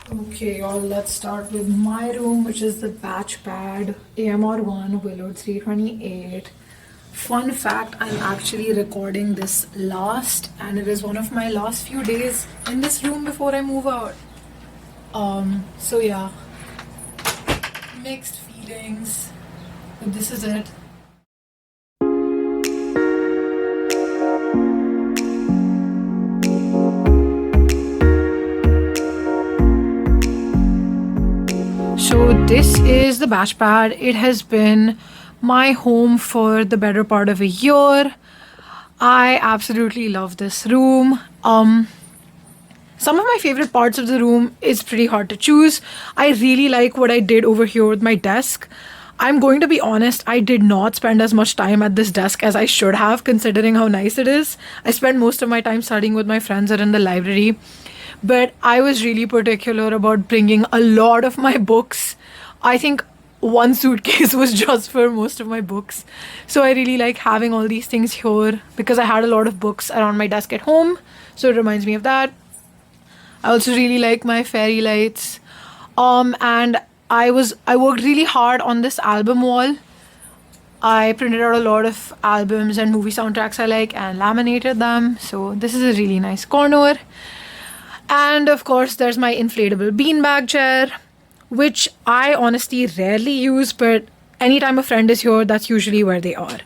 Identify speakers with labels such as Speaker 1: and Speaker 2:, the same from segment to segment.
Speaker 1: Okay, y'all, let's start with my room, which is the batch pad AMR1 Willowed 328. Fun fact, I'm actually recording this last, and it is one of my last few days in this room before I move out. So yeah, mixed feelings, but this is it. So this is the batch pad. It has been my home for the better part of a year. I absolutely love this room. Some of my favorite parts of the room is pretty hard to choose. I really like what I did over here with my desk. I'm going to be honest, I did not spend as much time at this desk as I should have, considering how nice it is. I spend most of my time studying with my friends or in the library, but I was really particular about bringing a lot of my books. I think one suitcase was just for most of my books. So I really like having all these things here because I had a lot of books around my desk at home. So it reminds me of that. I also really like my fairy lights. And I worked really hard on this album wall. I printed out a lot of albums and movie soundtracks I like and laminated them. So this is a really nice corner. And of course, there's my inflatable beanbag chair, which I honestly rarely use, but anytime a friend is here, that's usually where they are.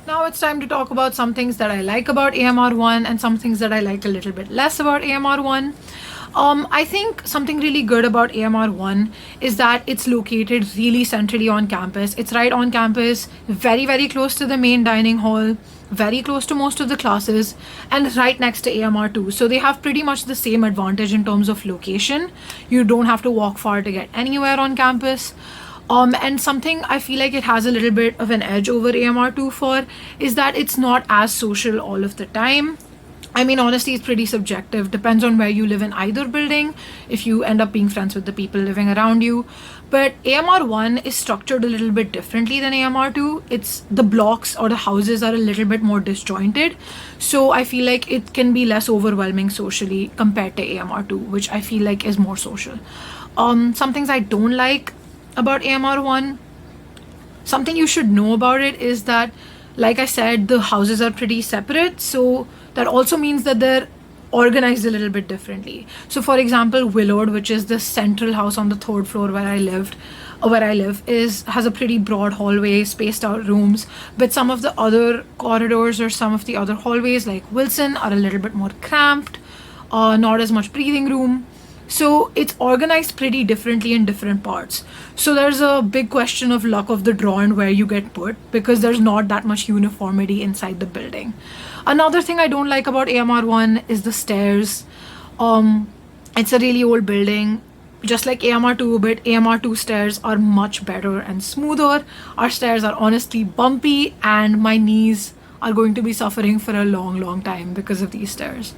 Speaker 1: Now it's time to talk about some things that I like about AMR1 and some things that I like a little bit less about AMR1. I think something really good about AMR1 is that it's located really centrally on campus. It's right on campus, very, very close to the main dining hall, very close to most of the classes, and right next to AMR2. So they have pretty much the same advantage in terms of location. You don't have to walk far to get anywhere on campus. And something I feel like it has a little bit of an edge over AMR2 for is that it's not as social all of the time. I mean, honestly, it's pretty subjective. Depends on where you live in either building, if you end up being friends with the people living around you. But AMR1 is structured a little bit differently than AMR2. It's the blocks or the houses are a little bit more disjointed. So I feel like it can be less overwhelming socially compared to AMR2, which I feel like is more social. Some things I don't like about AMR1, something you should know about it is that, like I said, the houses are pretty separate. So that also means that they're organized a little bit differently. So for example, Willowed, which is the central house on the third floor where I live, has a pretty broad hallway, spaced out rooms, but some of the other corridors or some of the other hallways like Wilson are a little bit more cramped, not as much breathing room. So it's organized pretty differently in different parts. So there's a big question of luck of the draw and where you get put because there's not that much uniformity inside the building. Another thing I don't like about AMR1 is the stairs. It's a really old building, just like AMR2, but AMR2 stairs are much better and smoother. Our stairs are honestly bumpy, and my knees are going to be suffering for a long, long time because of these stairs.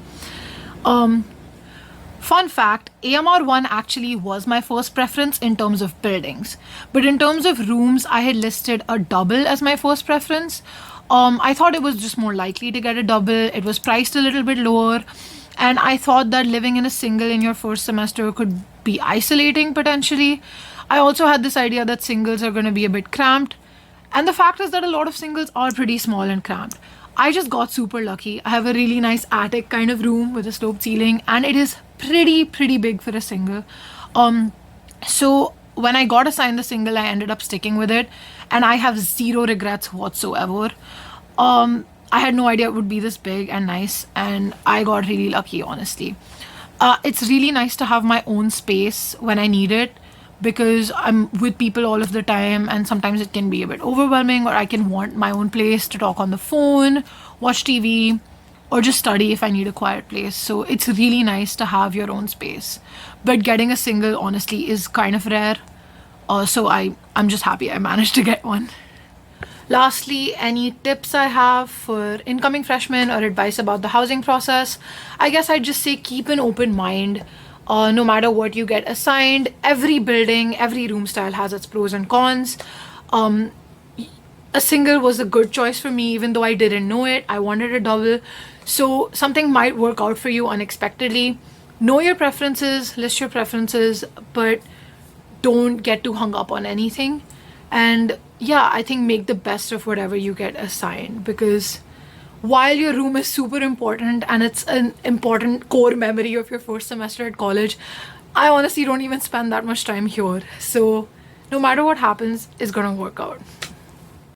Speaker 1: Fun fact, AMR1 actually was my first preference in terms of buildings. But in terms of rooms, I had listed a double as my first preference. I thought it was just more likely to get a double. It was priced a little bit lower. And I thought that living in a single in your first semester could be isolating potentially. I also had this idea that singles are going to be a bit cramped. And the fact is that a lot of singles are pretty small and cramped. I just got super lucky. I have a really nice attic kind of room with a sloped ceiling, and it is pretty big for a single. So when I got assigned the single, I ended up sticking with it, and I have zero regrets whatsoever. I had no idea it would be this big and nice, and I got really lucky, honestly. It's really nice to have my own space when I need it because I'm with people all of the time, and sometimes it can be a bit overwhelming, or I can want my own place to talk on the phone, watch TV, or just study if I need a quiet place. So it's really nice to have your own space. But getting a single, honestly, is kind of rare. So I'm just happy I managed to get one. Lastly, any tips I have for incoming freshmen or advice about the housing process? I guess I'd just say keep an open mind. No matter what you get assigned, every building, every room style has its pros and cons. A single was a good choice for me, even though I didn't know it. I wanted a double. So something might work out for you unexpectedly. know your preferences, list your preferences, but don't get too hung up on anything. And yeah, I think make the best of whatever you get assigned, because while your room is super important and it's an important core memory of your first semester at college, I honestly don't even spend that much time here. So no matter what happens, it's gonna work out.